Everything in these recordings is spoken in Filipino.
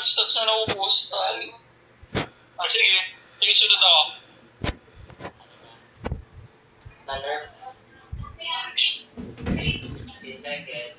stats na nauubos. Sige. Sige, sunod ako. Thunder. 10 seconds.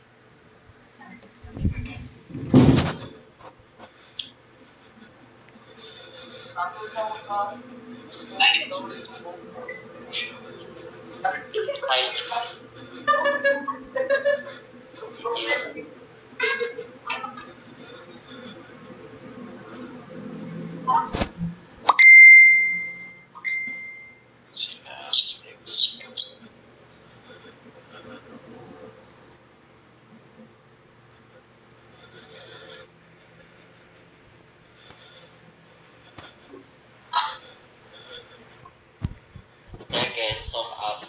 Seconds of up.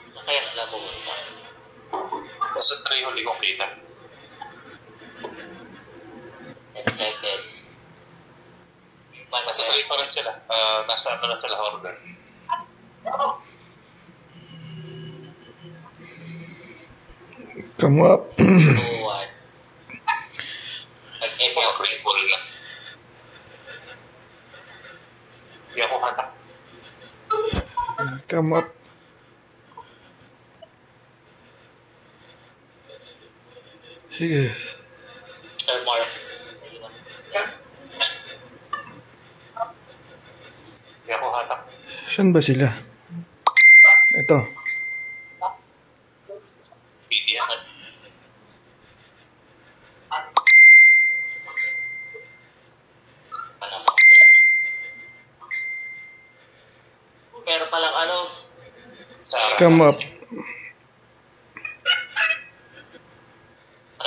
Saan kaya sila pumunta? Basta 3 huli kong kita. 10 seconds. Basta 3 pa rin sila. Nasa ano na sila order. Come up. 2, 1. Eko yung free ball na. Hindi ako hata. Come up. Sige. Sir Mark. Hindi ako hata. Saan ba sila? Ito. PD yan. Pero palang ano, Sarah. Come up.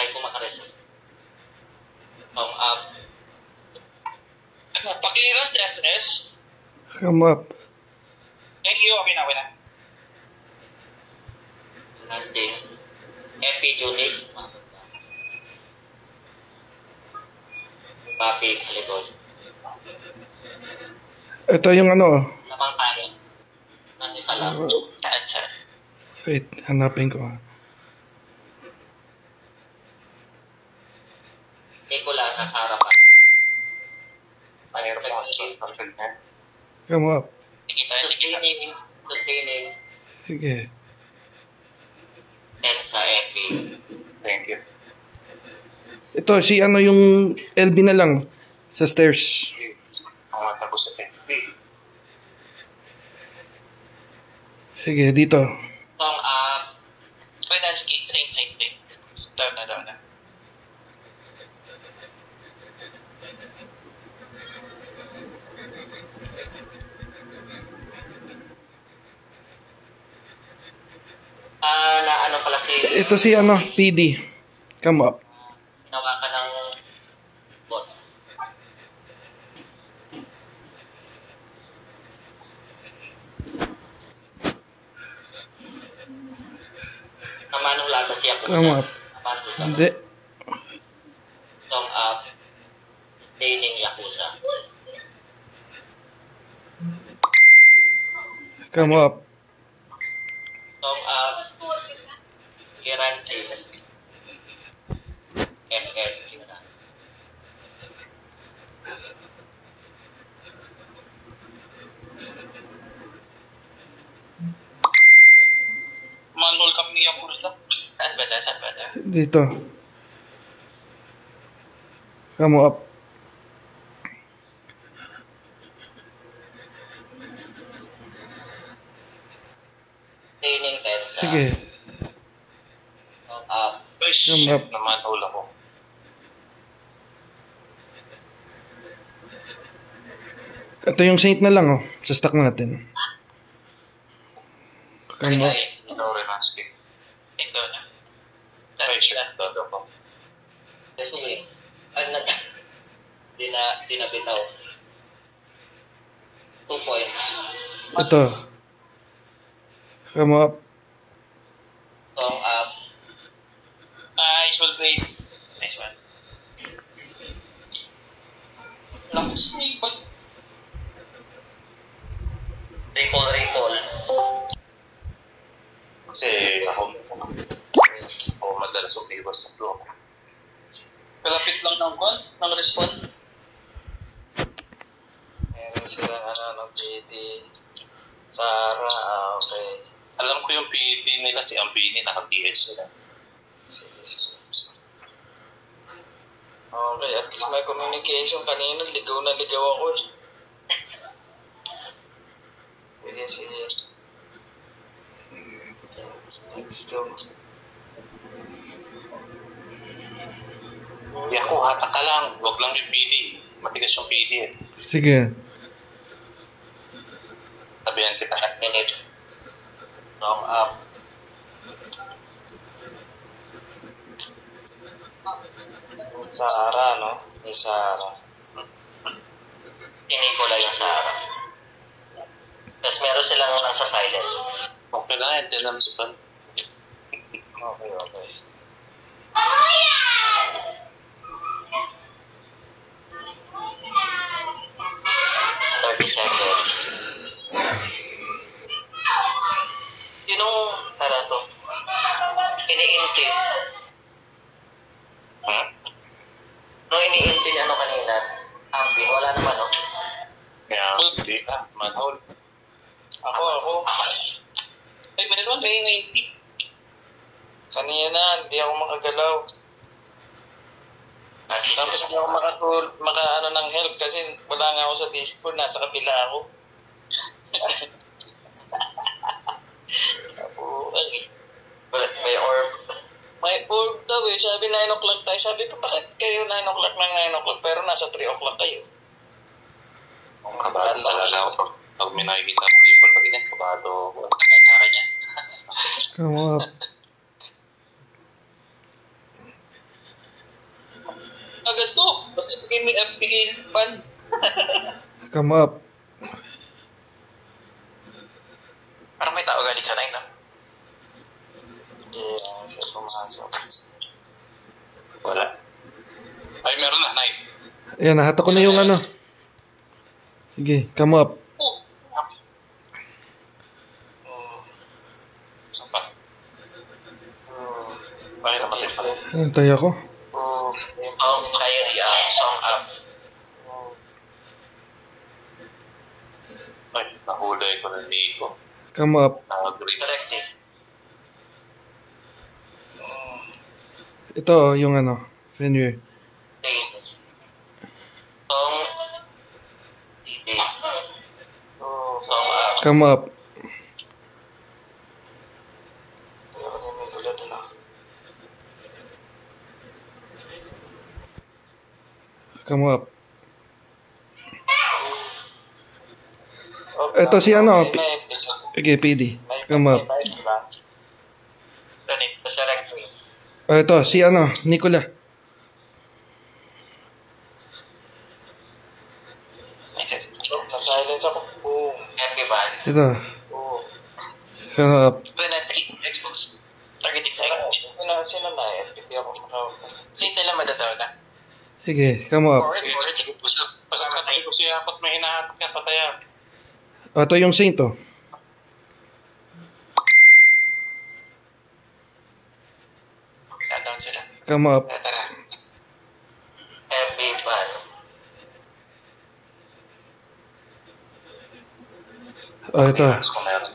try ko makaresolve. Song up. Pakiliran si SS. Come up. Thank you. Okay na. Landing. Epi unit. Papi sa likod. Ito yung ano. Lamang tayo. Nandito sa lang. Saan? Wait, hanapin ko. Hindi ko lang nasa harapan. Mahirap lang sa content niya. Come up. Sustaining. Sige. And sa Epi. Thank you. Ito, si ano yung LB na lang. Sa stairs. Ang matapos sa FB. Sige, dito. Song up. Spinansky, train. Down na. Na ano pala si... Ito si ano, PD. Come up. Ginawa ka ng bot. Namanong lasa siya po. Come up. Hindi. Song up. Sustaining Yakuza. Come up. Song up. Kiran Sailor. SS Kiran. Manual kami yung kurso. Saan ba na? Dito. Come up. Sustaining Tensa. Sige. Song up. Ay, Come shit up. naman. Hula ko. Ito yung saint na lang, oh. Sa stock natin. Come up. Ito rin ang skip. Ito na. Ay, shit. Dodo ko. Kasi, di na bitaw. 2 points. Ito. Come up. Song up. Nice, well played. Nice one. Lakas na ikot. Ripple. Kasi ako madalas umiwas sa floor. Kalapit lang ng kwan, ng respond. Meron silang ng GD. Sara, okay. Alam ko yung PET nila, si Ambini, naka-PS sila. Sige. Okay, at least may communication. Kanina, ligaw na ligaw ako eh. Sige. Let's go. Ako, hatak ka lang. Huwag lang yung PD. Matigas yung PD eh. Sige. Sabihan kita. Minute. Long up. Sara, no? Ni Sara. Pinikola yung Sara. Tapos meron silang nasa silent. Okay lang yan. Diyan naman sa pan. Okay. 30 seconds. Sinong to? Ini-intin. Hmm? Nung ini-intin kanina, Ambin, wala naman no? Kaya, hindi ka. Manhole. Ako. Ay, meron. May 90. Kanina, hindi ako makagalaw. Tapos hindi ako ng help kasi wala nga ako sa Discord, nasa kabila ako. May orb. May orb daw eh, sabi 9 o'clock tayo. Sabi ko, bakit kayo 9 o'clock ng 9 o'clock pero nasa 3 o'clock kayo? Kabado talaga ako. Pag may nakikita ng people pag ganyan, kabado ako. Sa kanya. Come up. Agad to. Kasi may FPK pan. Come up. Parang may tao galing sa line, no? Yeah, siya pumasok. Wala. Ay, meron na, Nay. Ayan, nahata ko na yung ano. Sige, come up. Oh, saan pa? Bakit namatay pa? Antay ako. Song up. Ay, nahulay ko na Nico. Come up. Nag-green. Collective. Ito, yung ano. Fenrir. Song DD. Song up. Come up. Ayaw ko may gulat na. Come up. Ito si ano. May episode. Okay, PD. Come up. May live lang. Select me. Ito, si ano. Nicola. Na-silence ako. Boom. Everyone. Ito. Boom. Come up. Expose. Targeting Sino na? FPT ako makawag. Sino nila madadaw na? Sige, come up. Sige, basta patay ko siya at may hinahatak ka, patayan. Ito yung saint, oh. Down sila. Come up. Tara. Everyone. Ito. Kung meron.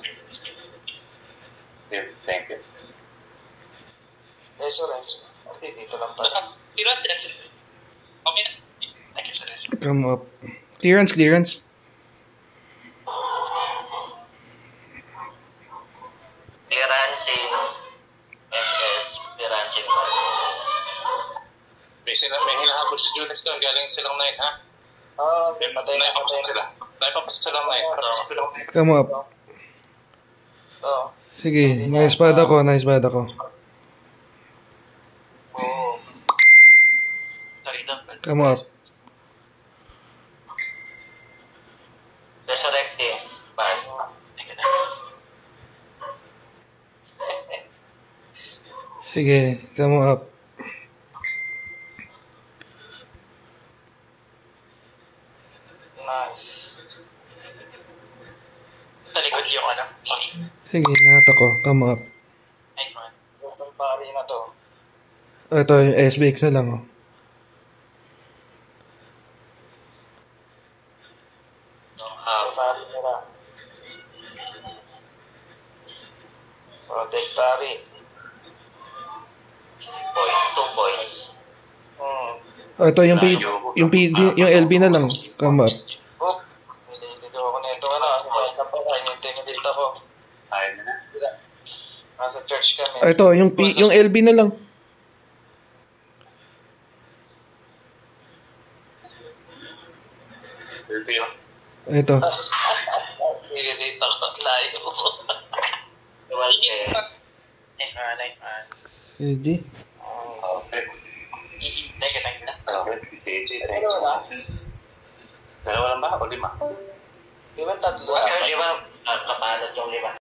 Thank you. Resurrect. Okay, dito lang pala. Ilan siya? Okay na. Thank you, sir. Come up. Clearance. Pirancing. SS. Pirancing. May hinahabol si Junex doon. Galing silang 9, ha? Patay na. Naipapasok sila. Naipapasok silang 9. Come up. Ito. Sige, na-spad ako. Boom. Sorry, no. Come up. Resurrecting. Bye. Sige, come up. Nice. Sa likod yung Sige, nahata ko. Come up. Nice one. Itong pari na to. Ito, yung SBX na lang, oh. Protectary nila. Protectary. Point, 2 points. Ito, yung LB na lang, kamar. Oh, nililigaw ako nito. Ano, intimidate ako. Ayaw na na. Nasa church kami. Ito, yung LB na lang. Review. Ito. Intimidate ako. Layo. Well, Nice man. LG. Okay. thank you. Okay. JJ, thank you. Dalawa lang ba? O 5? Di ba tatlo? Yung 5, kapalat yung 5.